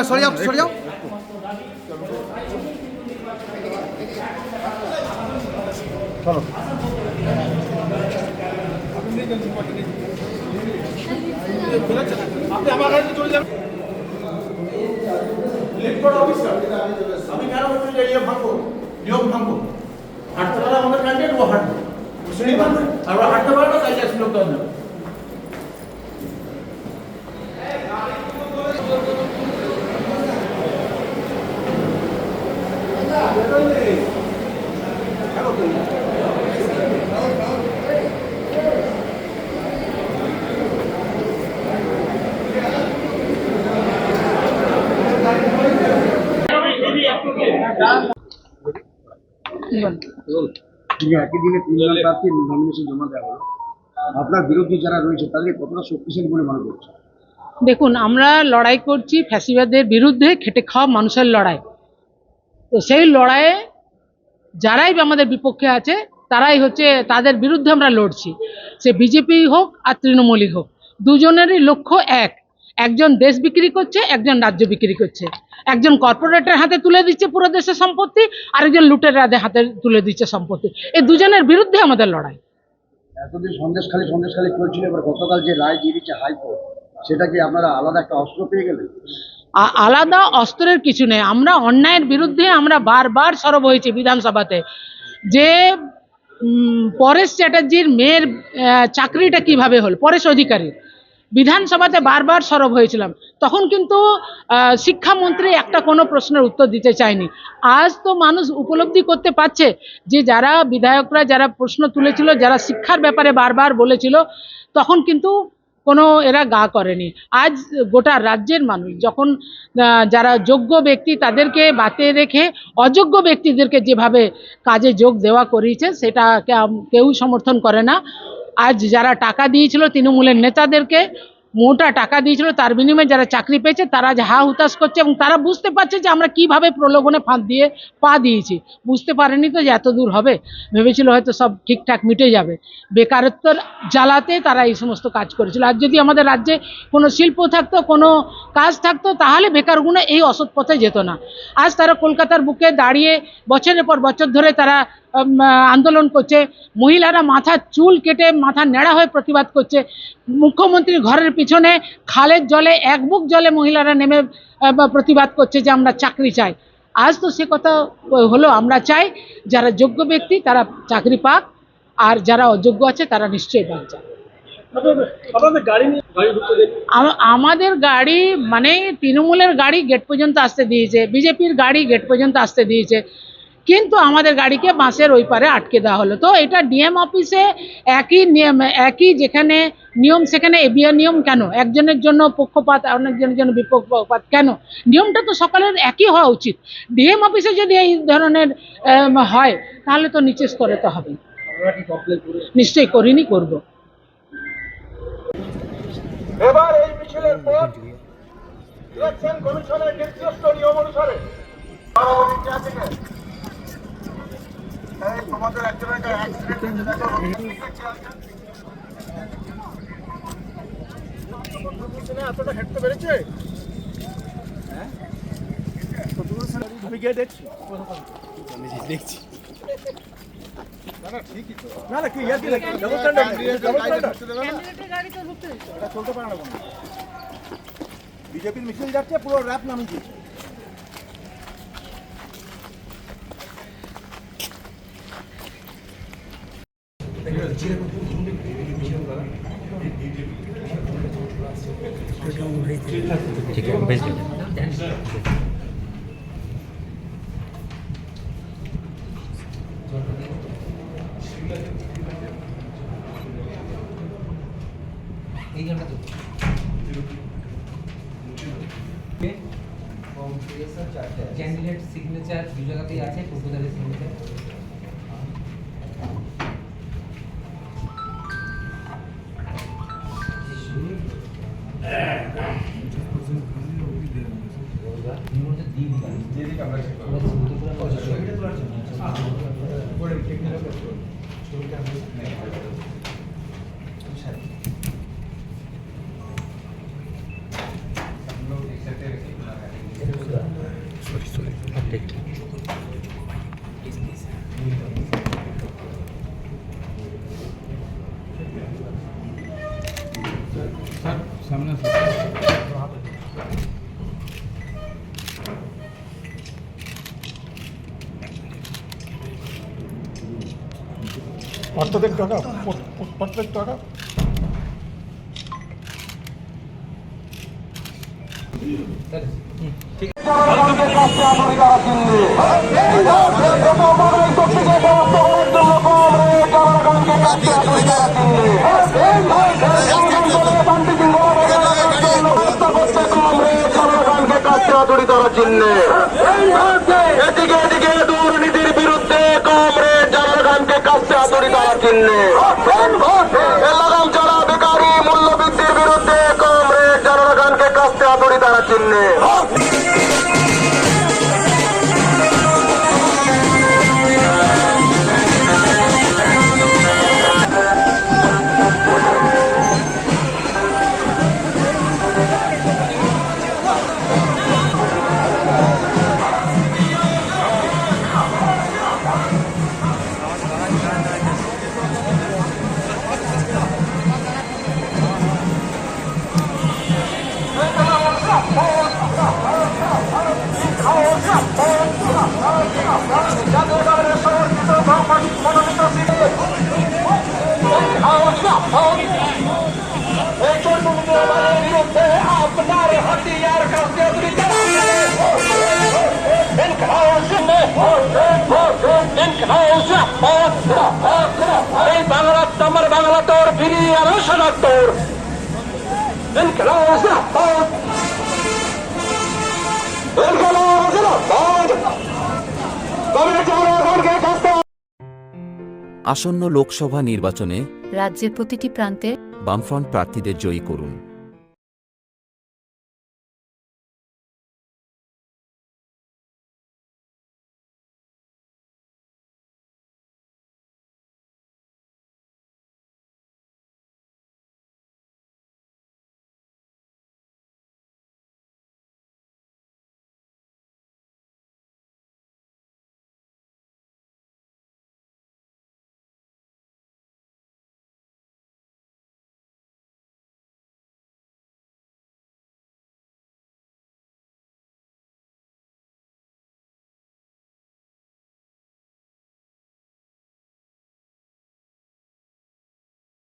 সরে যাও সরে যাও। চলো আপনি আমার গাড়িতে চলে যান। ইলেকট্রন অফিসার আমি কেন বলছি যে ইয়ে ভাঙবো, নিয়ম ভাঙবো? হাঁটতে পারে আমাদের ক্যান্ডিডেট, ও হাঁটবে, সিঁড়ি ভাঙবে, আর ও হাঁটতে পারে না, তাই যাচ্ছিল লোক দেওয়া যাবে। একই দিনে 3 জন প্রার্থী নমিনেশন জমা দেওয়া হলো, আপনার বিরোধী যারা রয়েছে তাদের কতটা শক্তিশালী বলে মনে করছে? দেখুন, আমরা লড়াই করছি ফ্যাসিবাদের বিরুদ্ধে, খেটে খাওয়া মানুষের লড়াই। তো সেই লড়াইয়ে যারাই আমাদের বিপক্ষে আছে তারাই হচ্ছে, তাদের বিরুদ্ধে আমরা লড়ছি। সে বিজেপি হোক আর তৃণমূলই হোক, দুজনেরই লক্ষ্য এক। একজন দেশ বিক্রি করছে, একজন রাজ্য বিক্রি করছে। একজন কর্পোরেটের হাতে তুলে দিচ্ছে পুরো দেশের সম্পত্তি, আরেকজন লুটেরাদের হাতে তুলে দিচ্ছে সম্পত্তি। এই দুজনের বিরুদ্ধে আমাদের লড়াই। এতদিন সন্দেশখালী চলছিল, এবার গতকাল যে রায় দিয়ে দিচ্ছে হাইকোর্ট, সেটা কি আপনারা আলাদা একটা অস্ত্র পেয়ে গেলেন? আলাদা অস্ত্রের কিছু নেই। আমরা অন্যায়ের বিরুদ্ধে আমরা বারবার সরব হয়েছি বিধানসভাতে। যে পরেশ চ্যাটার্জির মেয়ের চাকরিটা কিভাবে হল, পরেশ অধিকারী, বিধানসভাতে বারবার সরব হয়েছিলাম। তখন কিন্তু শিক্ষামন্ত্রী একটা কোনো প্রশ্নের উত্তর দিতে চায়নি। আজ তো মানুষ উপলব্ধি করতে পারছে যে যারা বিধায়করা যারা প্রশ্ন তুলেছিল, যারা শিক্ষার ব্যাপারে বারবার বলেছিল, তখন কিন্তু কোনো এরা গা করেনি। আজ গোটা রাজ্যের মানুষ যখন যারা যোগ্য ব্যক্তি তাদেরকে বাতে রেখে অযোগ্য ব্যক্তিদেরকে যেভাবে কাজে যোগ দেওয়া করিয়েছে, সেটা কেউ সমর্থন করে না। আজ যারা টাকা দিয়েছিল তৃণমূলের নেতাদেরকে, মোটা টাকা দিয়েছিল, তার বিনিময়ে যারা চাকরি পেয়েছে তারা আজ হা হুতাশ করছে, এবং তারা বুঝতে পারছে যে আমরা কিভাবে প্রলোভনে ফাঁদ দিয়ে পা দিয়েছি। বুঝতে পারেনি তো যে এত দূর হবে, ভেবেছিল হয়তো সব ঠিকঠাক মিটে যাবে। বেকারত্বর জ্বালাতে তারা এই সমস্ত কাজ করেছিল। আর যদি আমাদের রাজ্যে কোনো শিল্প থাকতো, কোনো কাজ থাকতো, তাহলে বেকারগুলো এই অসৎ পথে যেত না। আজ তারা কলকাতার বুকে দাঁড়িয়ে বছরের পর বছর ধরে তারা আন্দোলন করছে। মহিলারা মাথার চুল কেটে মাথা ন্যাড়া হয়ে প্রতিবাদ করছে। মুখ্যমন্ত্রীর ঘরের পিছনে খালের জলে, এক বুক জলে মহিলারা নেমে প্রতিবাদ করছে যে আমরা চাকরি চাই। আজ তো সে কথা হলো। আমরা চাই যারা যোগ্য ব্যক্তি তারা চাকরি পাক, আর যারা অযোগ্য আছে তারা নিশ্চয়ই পাক চায়। আমাদের গাড়ি মানে তৃণমূলের গাড়ি গেট পর্যন্ত আসতে দিয়েছে, বিজেপির গাড়ি গেট পর্যন্ত আসতে দিয়েছে, কিন্তু আমাদের গাড়িকে বাসের ওই পারে আটকে দেওয়া হলো। তো এটা ডিএম অফিসে একই নিয়ম, একই যেখানে নিয়ম সেখানে এবিআর নিয়ম কেন? একজনের জন্য পক্ষপাত, অনেকজনের জন্য বিপক্ষপাত কেন? নিয়মটা তো সকলের একই হওয়া উচিত। ডিএম অফিসে যদি এই ধরনের হয়, তাহলে তো নিচের স্তরে তো হবে। নিশ্চয়ই করিনি, করব। এবার এই মিছিলের পর ইলেকশন কমিশনের নির্দিষ্ট নিয়ম অনুসারে তোমাদের একজনের অ্যাক্সিডেন্ট এতটা হেঁটতে পেরেছে। আমি গিয়ে দেখছি, দেখছি না না কি চলতে পারে না। বিজেপির মিছিল যাচ্ছে, পুরো র্যাপ নামিয়ে দিয়েছে। ठीक है भेज देंगे। कैंडिडेट सिग्नेचर दो जगह पे आछे, प्रपोजालेर सिग्नेचर প্রত্যেক টাকা প্রত্যেক টাকা এদিকে এদিকে দুর্নীতির বিরুদ্ধে কমরেড জালাল খানকে কাছে হাতুড়ি দেওয়ার চিহ্নে লাগাম ছাড়া বেকারি মূল্যবৃদ্ধির বিরুদ্ধে কমরেড জালাল খানকে কাছে হাতুড়ি দেওয়ার চিহ্নে আপনার হাতিয়ার কাছে এই বাংলা আমার বাংলা তোর ফিরিয়ে আরো সনাক তোর আসন্ন লোকসভা নির্বাচনে রাজ্যের প্রতিটি প্রান্তে বামফ্রন্ট প্রার্থীদের জয়ী করুন।